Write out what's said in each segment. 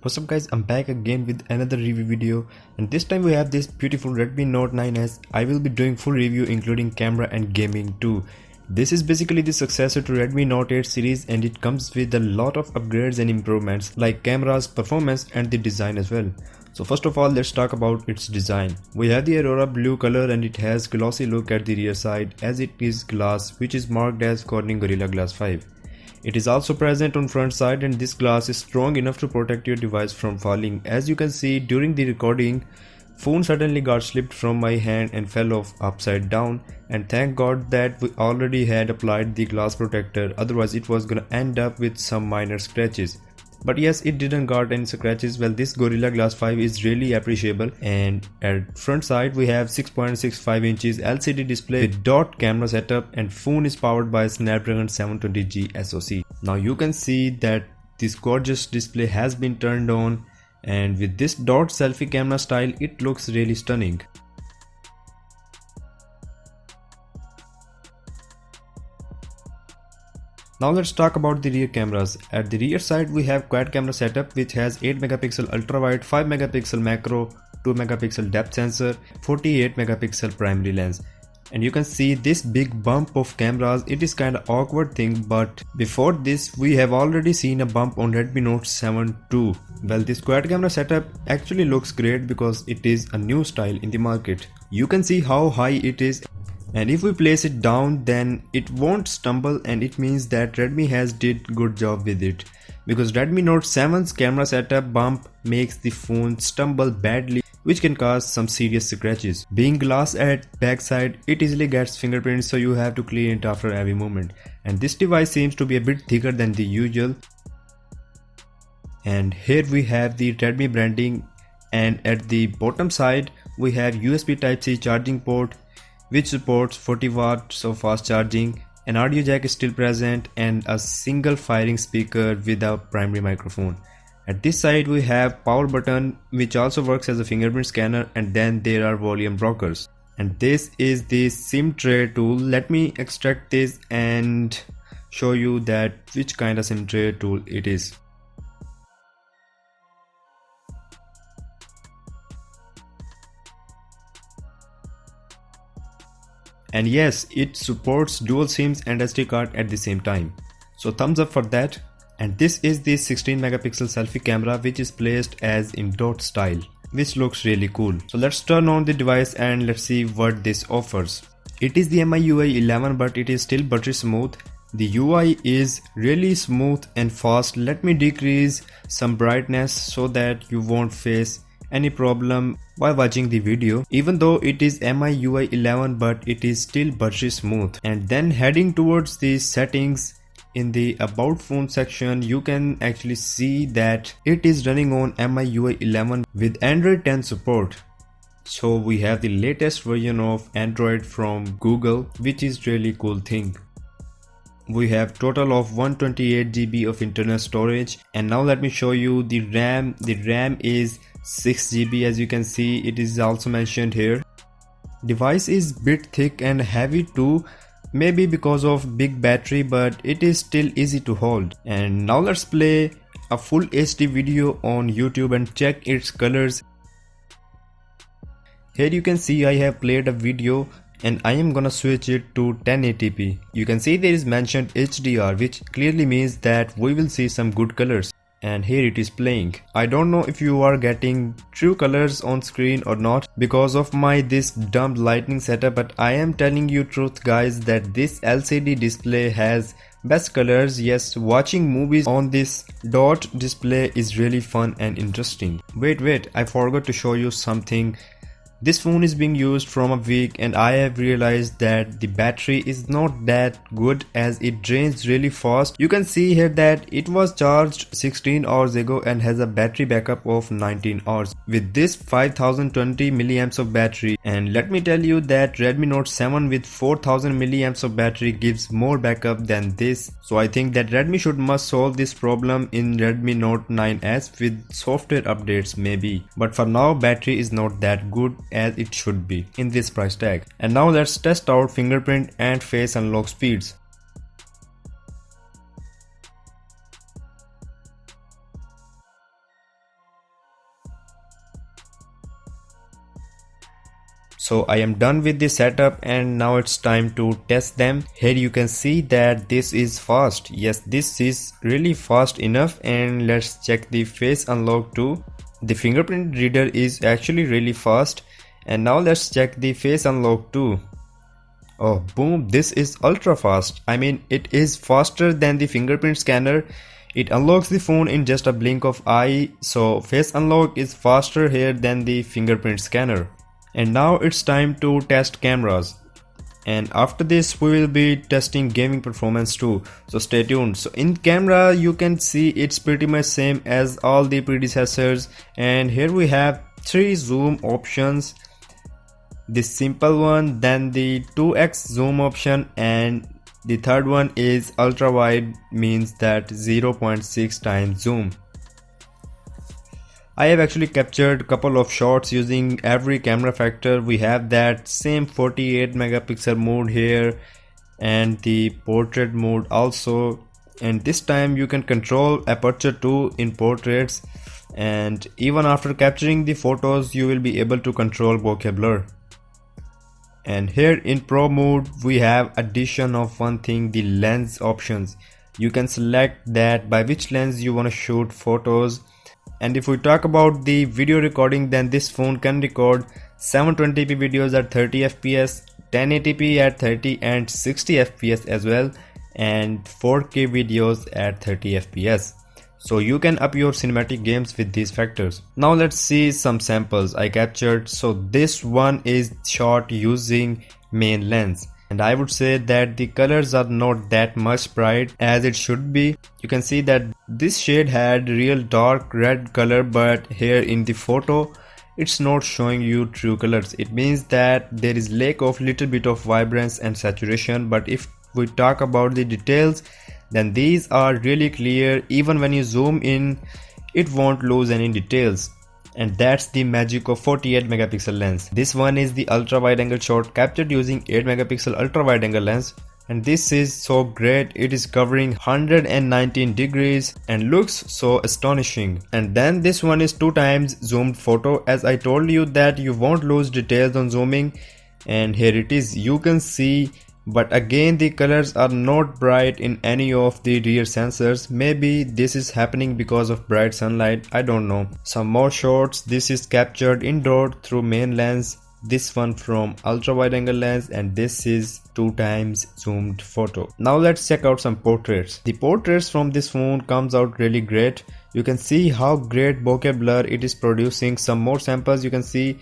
What's up guys, I'm back again with another review video, and this time we have this beautiful Redmi Note 9s. I will be doing full review including camera and gaming too. This is basically the successor to Redmi Note 8 series, and it comes with a lot of upgrades and improvements like cameras, performance and the design as well. So first of all, let's talk about its design. We have the Aurora blue color and it has glossy look at the rear side as it is glass which is marked as Corning Gorilla Glass 5. It is also present on front side, and this glass is strong enough to protect your device from falling. As you can see during the recording, phone suddenly got slipped from my hand and fell off upside down, and thank God that we already had applied the glass protector, otherwise it was gonna end up with some minor scratches. But yes, it didn't got any scratches. Well, this Gorilla Glass 5 is really appreciable, and at front side we have 6.65 inches LCD display with dot camera setup, and phone is powered by Snapdragon 720G SoC. Now you can see that this gorgeous display has been turned on, and with this dot selfie camera style it looks really stunning. Now let's talk about the rear cameras. At the rear side we have quad camera setup which has 8 megapixel ultrawide, 5 megapixel macro, 2 megapixel depth sensor, 48 megapixel primary lens. And you can see this big bump of cameras. It is kinda awkward thing, but before this we have already seen a bump on Redmi Note 7 too. Well, this quad camera setup actually looks great because it is a new style in the market. You can see how high it is, and if we place it down then it won't stumble, and it means that Redmi has did good job with it, because Redmi Note 7's camera setup bump makes the phone stumble badly, which can cause some serious scratches. Being glass at backside, it easily gets fingerprints, so you have to clean it after every movement. And this device seems to be a bit thicker than the usual. And here we have the Redmi branding, and at the bottom side we have USB Type-C charging port which supports 40 watts of fast charging. An audio jack is still present, and a single firing speaker with a primary microphone. At this side we have power button which also works as a fingerprint scanner, and then there are volume rockers. And this is the SIM tray tool. Let me extract this and show you that which kind of SIM tray tool it is. And yes, it supports dual SIMs and SD card at the same time. So thumbs up for that. And this is the 16 megapixel selfie camera which is placed as in dot style, which looks really cool. So let's turn on the device and let's see what this offers. It is the MIUI 11, but it is still buttery smooth. The UI is really smooth and fast. Let me decrease some brightness so that you won't face any problem while watching the video. Even though it is MIUI 11, but it is still buttery smooth. And then heading towards the settings, in the about phone section you can actually see that it is running on MIUI 11 with Android 10 support. So we have the latest version of Android from Google, which is really cool thing. We have total of 128 GB of internal storage, and now let me show you the RAM. The RAM is 6 GB, as you can see, it is also mentioned here. Device is bit thick and heavy too, maybe because of big battery, but it is still easy to hold. And now let's play a full HD video on YouTube and check its colors. Here you can see I have played a video and I am gonna switch it to 1080p. You can see there is mentioned HDR, which clearly means that we will see some good colors. And here it is playing. I don't know if you are getting true colors on screen or not because of my this dumb lighting setup, but I am telling you truth guys that this LCD display has best colors. Yes, watching movies on this dot display is really fun and interesting. Wait, I forgot to show you something. This phone is being used from a week, and I have realized that the battery is not that good as it drains really fast. You can see here that it was charged 16 hours ago and has a battery backup of 19 hours with this 5020 milliamps of battery. And let me tell you that Redmi Note 7 with 4000 milliamps of battery gives more backup than this. So I think that Redmi should must solve this problem in Redmi Note 9s with software updates maybe. But for now battery is not that good as it should be in this price tag. And now let's test out fingerprint and face unlock speeds. So I am done with the setup and now it's time to test them. Here you can see that this is fast. Yes, this is really fast enough, and let's check the face unlock too. The fingerprint reader is actually really fast, and now let's check the face unlock too. Oh boom, this is ultra fast. I mean, it is faster than the fingerprint scanner. It unlocks the phone in just a blink of eye, so face unlock is faster here than the fingerprint scanner. And now it's time to test cameras, and after this we will be testing gaming performance too, so stay tuned. So in camera you can see it's pretty much same as all the predecessors, and here we have 3 zoom options. The simple one, then the 2x zoom option, and the third one is ultra wide, means that 0.6 times zoom. I have actually captured a couple of shots using every camera factor. We have that same 48 megapixel mode here and the portrait mode also, and this time you can control aperture too in portraits, and even after capturing the photos you will be able to control bokeh blur. And here in pro mode we have addition of one thing, the lens options. You can select that by which lens you want to shoot photos. And if we talk about the video recording, then this phone can record 720p videos at 30 fps, 1080p at 30 and 60 fps as well, and 4K videos at 30 fps. So you can up your cinematic games with these factors. Now let's see some samples I captured. So this one is shot using main lens, and I would say that the colors are not that much bright as it should be. You can see that this shade had real dark red color, but here in the photo it's not showing you true colors. It means that there is lack of little bit of vibrance and saturation. But if we talk about the details, then these are really clear. Even when you zoom in, it won't lose any details. And that's the magic of 48 megapixel lens. This one is the ultra wide angle shot captured using 8 megapixel ultra wide angle lens, and this is so great. It is covering 119 degrees and looks so astonishing. And then this one is 2 times zoomed photo, as I told you that you won't lose details on zooming, and here it is. You can see, but again the colors are not bright in any of the rear sensors. Maybe this is happening because of bright sunlight, I don't know. Some more shots. This is captured indoor through main lens, this one from ultra wide angle lens, and this is 2 times zoomed photo. Now let's check out some portraits. The portraits from this phone comes out really great. You can see how great bokeh blur it is producing. Some more samples, you can see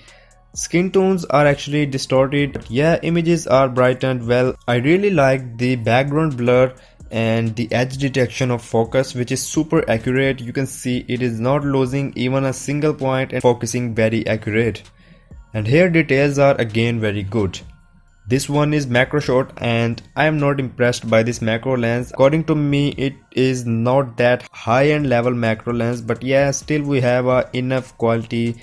skin tones are actually distorted. Yeah, images are brightened well. I really like the background blur and the edge detection of focus, which is super accurate. You can see it is not losing even a single point and focusing very accurate. And here details are again very good. This one is macro shot, and I am not impressed by this macro lens. According to me, it is not that high-end level macro lens, but yeah, still we have enough quality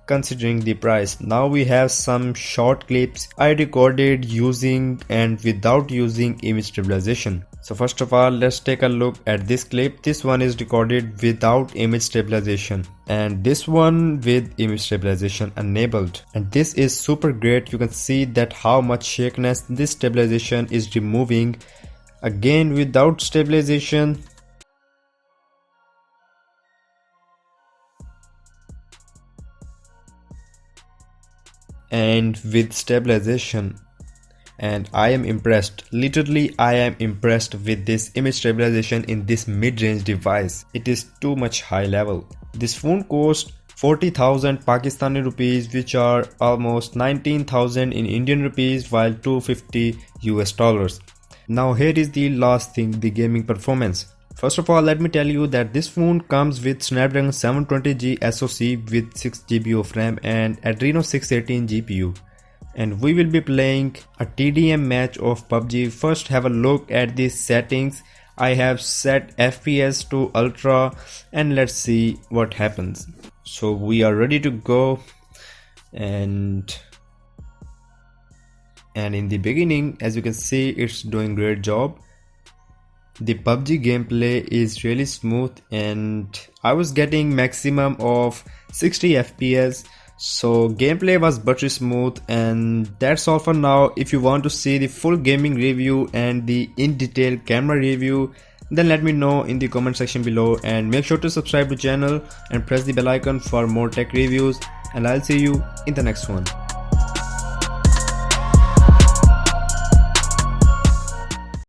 considering the price. Now we have some short clips I recorded using and without using image stabilization. So first of all, let's take a look at this clip. This one is recorded without image stabilization, and this one with image stabilization enabled, and this is super great. You can see that how much shakiness this stabilization is removing. Again without stabilization, and with stabilization, and I am impressed. Literally I am impressed with this image stabilization in this mid-range device. It is too much high level. This phone cost 40,000 Pakistani rupees, which are almost 19,000 in Indian rupees, while $250 US. Now here is the last thing, the gaming performance. First of all, let me tell you that this phone comes with Snapdragon 720G SoC with 6GB of RAM and Adreno 618 GPU. And we will be playing a TDM match of PUBG. First have a look at the settings. I have set FPS to ultra, and let's see what happens. So we are ready to go, and in the beginning, as you can see, it's doing great job. The PUBG gameplay is really smooth, and I was getting maximum of 60 FPS. So gameplay was buttery smooth, and that's all for now. If you want to see the full gaming review and the in-detail camera review, then let me know in the comment section below, and make sure to subscribe to the channel and press the bell icon for more tech reviews, and I'll see you in the next one.